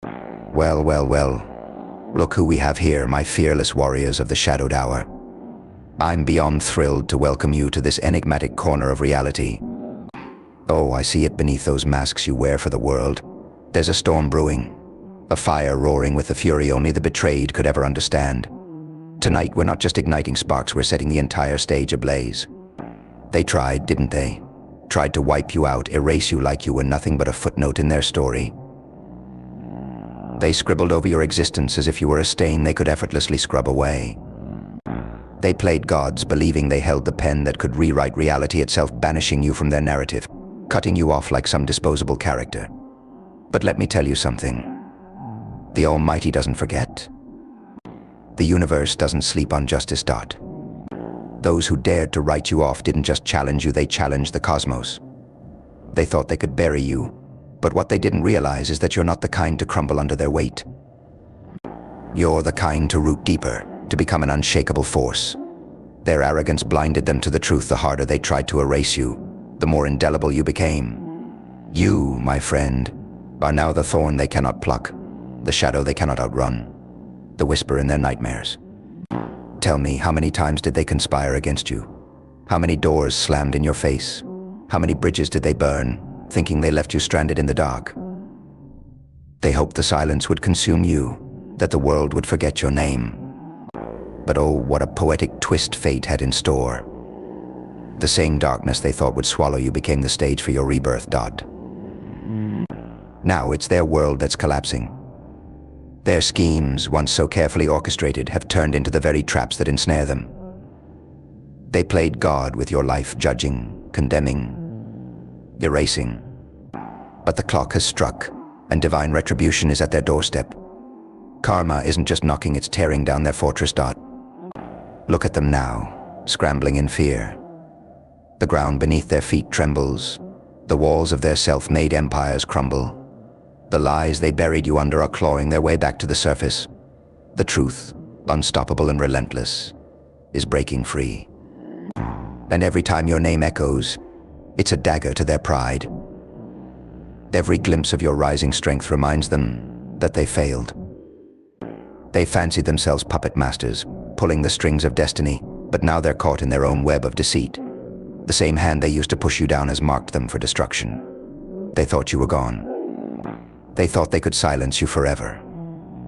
Well, well, well. Look who we have here, my fearless warriors of the shadowed hour. I'm beyond thrilled to welcome you to this enigmatic corner of reality. Oh, I see it beneath those masks you wear for the world. There's a storm brewing, a fire roaring with the fury only the betrayed could ever understand. Tonight, we're not just igniting sparks, we're setting the entire stage ablaze. They tried, didn't they? Tried to wipe you out, erase you like you were nothing but a footnote in their story. They scribbled over your existence as if you were a stain they could effortlessly scrub away. They played gods, believing they held the pen that could rewrite reality itself, banishing you from their narrative, cutting you off like some disposable character. But let me tell you something. The Almighty doesn't forget. The universe doesn't sleep on justice. Those who dared to write you off didn't just challenge you, they challenged the cosmos. They thought they could bury you, but what they didn't realize is that you're not the kind to crumble under their weight. You're the kind to root deeper, to become an unshakable force. Their arrogance blinded them to the truth. The harder they tried to erase you, the more indelible you became. You, my friend, are now the thorn they cannot pluck, the shadow they cannot outrun, the whisper in their nightmares. Tell me, how many times did they conspire against you? How many doors slammed in your face? How many bridges did they burn, thinking they left you stranded in the dark? They hoped the silence would consume you, that the world would forget your name. But oh, what a poetic twist fate had in store. The same darkness they thought would swallow you became the stage for your rebirth. Now it's their world that's collapsing. Their schemes, once so carefully orchestrated, have turned into the very traps that ensnare them. They played God with your life, judging, condemning, erasing. But the clock has struck, and divine retribution is at their doorstep. Karma isn't just knocking, it's tearing down their fortress. Look at them now, scrambling in fear. The ground beneath their feet trembles. The walls of their self-made empires crumble. The lies they buried you under are clawing their way back to the surface. The truth, unstoppable and relentless, is breaking free. And every time your name echoes, it's a dagger to their pride. Every glimpse of your rising strength reminds them that they failed. They fancied themselves puppet masters, pulling the strings of destiny, but now they're caught in their own web of deceit. The same hand they used to push you down has marked them for destruction. They thought you were gone. They thought they could silence you forever.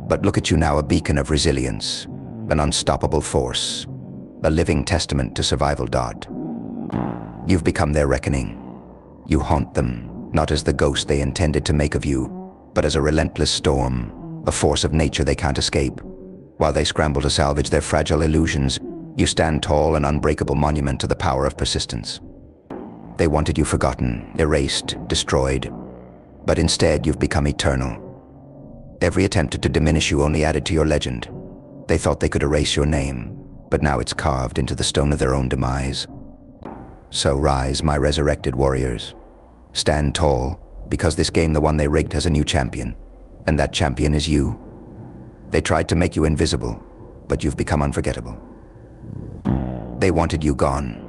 But look at you now, a beacon of resilience, an unstoppable force, a living testament to survival. You've become their reckoning. You haunt them, not as the ghost they intended to make of you, but as a relentless storm, a force of nature they can't escape. While they scramble to salvage their fragile illusions, you stand tall, an unbreakable monument to the power of persistence. They wanted you forgotten, erased, destroyed. But instead, you've become eternal. Every attempt to diminish you only added to your legend. They thought they could erase your name, but now it's carved into the stone of their own demise. So rise, my resurrected warriors. Stand tall, because this game, the one they rigged, has a new champion. And that champion is you. They tried to make you invisible, but you've become unforgettable. They wanted you gone,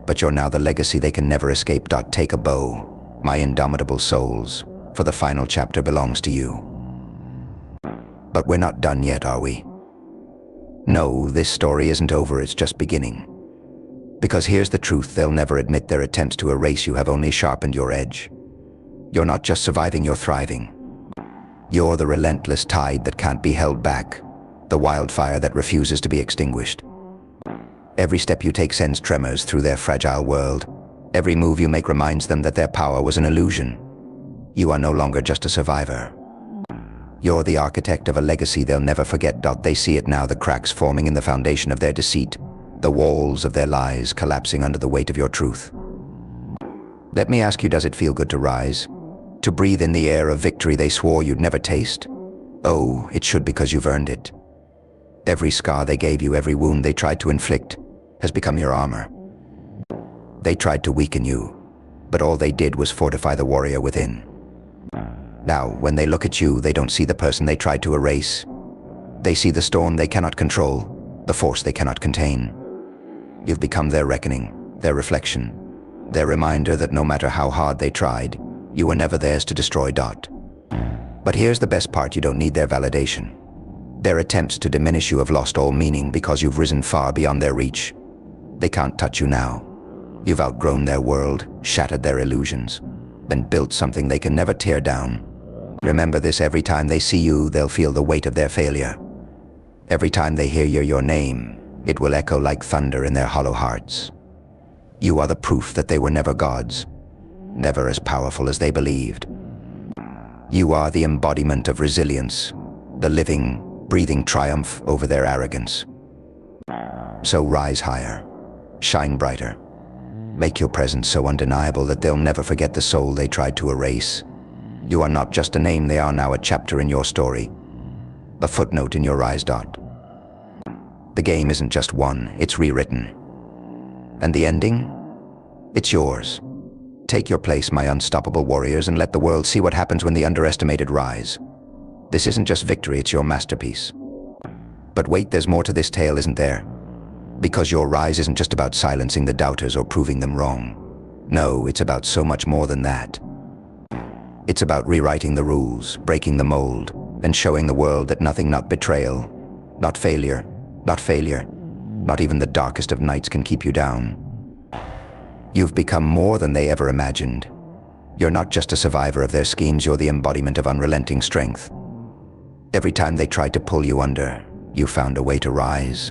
but you're now the legacy they can never escape. Take a bow, my indomitable souls, for the final chapter belongs to you. But we're not done yet, are we? No, this story isn't over, it's just beginning. Because here's the truth, they'll never admit their attempts to erase you have only sharpened your edge. You're not just surviving, you're thriving. You're the relentless tide that can't be held back, the wildfire that refuses to be extinguished. Every step you take sends tremors through their fragile world. Every move you make reminds them that their power was an illusion. You are no longer just a survivor. You're the architect of a legacy they'll never forget. They see it now, the cracks forming in the foundation of their deceit, the walls of their lies collapsing under the weight of your truth. Let me ask you, does it feel good to rise? To breathe in the air of victory they swore you'd never taste? Oh, it should, because you've earned it. Every scar they gave you, every wound they tried to inflict, has become your armor. They tried to weaken you, but all they did was fortify the warrior within. Now, when they look at you, they don't see the person they tried to erase. They see the storm they cannot control, the force they cannot contain. You've become their reckoning, their reflection, their reminder that no matter how hard they tried, you were never theirs to destroy. But here's the best part: you don't need their validation. Their attempts to diminish you have lost all meaning because you've risen far beyond their reach. They can't touch you now. You've outgrown their world, shattered their illusions, and built something they can never tear down. Remember this: every time they see you, they'll feel the weight of their failure. Every time they hear your name, it will echo like thunder in their hollow hearts. You are the proof that they were never gods, never as powerful as they believed. You are the embodiment of resilience, the living, breathing triumph over their arrogance. So rise higher, shine brighter. Make your presence so undeniable that they'll never forget the soul they tried to erase. You are not just a name, they are now a chapter in your story, a footnote in your rise dot. The game isn't just won, it's rewritten. And the ending? It's yours. Take your place, my unstoppable warriors, and let the world see what happens when the underestimated rise. This isn't just victory, it's your masterpiece. But wait, there's more to this tale, isn't there? Because your rise isn't just about silencing the doubters or proving them wrong. No, it's about so much more than that. It's about rewriting the rules, breaking the mold, and showing the world that nothing, not betrayal, not failure, not even the darkest of nights can keep you down. You've become more than they ever imagined. You're not just a survivor of their schemes, you're the embodiment of unrelenting strength. Every time they tried to pull you under, you found a way to rise.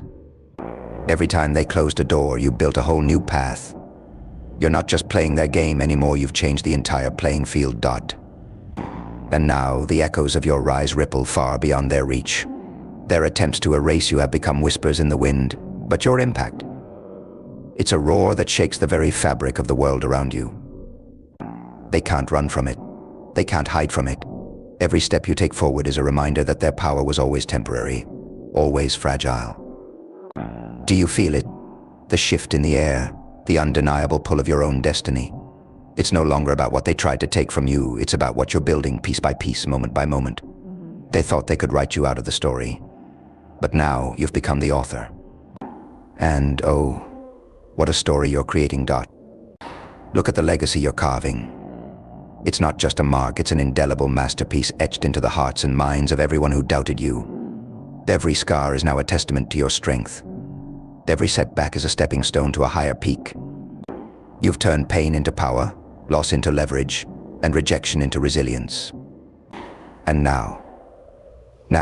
Every time they closed a door, you built a whole new path. You're not just playing their game anymore, you've changed the entire playing field. And now, the echoes of your rise ripple far beyond their reach. Their attempts to erase you have become whispers in the wind, but your impact, it's a roar that shakes the very fabric of the world around you. They can't run from it. They can't hide from it. Every step you take forward is a reminder that their power was always temporary, always fragile. Do you feel it? The shift in the air, the undeniable pull of your own destiny. It's no longer about what they tried to take from you, it's about what you're building piece by piece, moment by moment. They thought they could write you out of the story, but now you've become the author. And oh, what a story you're creating. Look at the legacy you're carving. It's not just a mark, it's an indelible masterpiece etched into the hearts and minds of everyone who doubted you. Every scar is now a testament to your strength. Every setback is a stepping stone to a higher peak. You've turned pain into power, loss into leverage, and rejection into resilience. And now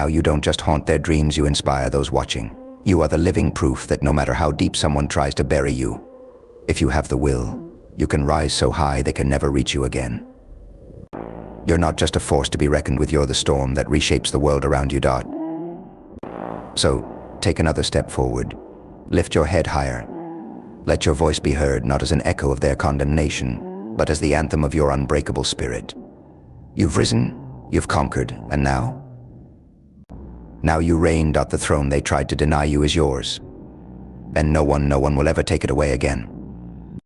you don't just haunt their dreams, you inspire those watching. You are the living proof that no matter how deep someone tries to bury you, if you have the will, you can rise so high they can never reach you again. You're not just a force to be reckoned with, you're the storm that reshapes the world around you. So, take another step forward. Lift your head higher. Let your voice be heard not as an echo of their condemnation, but as the anthem of your unbreakable spirit. You've risen, you've conquered, and now? Now you reign. The throne they tried to deny you is yours. And no one will ever take it away again.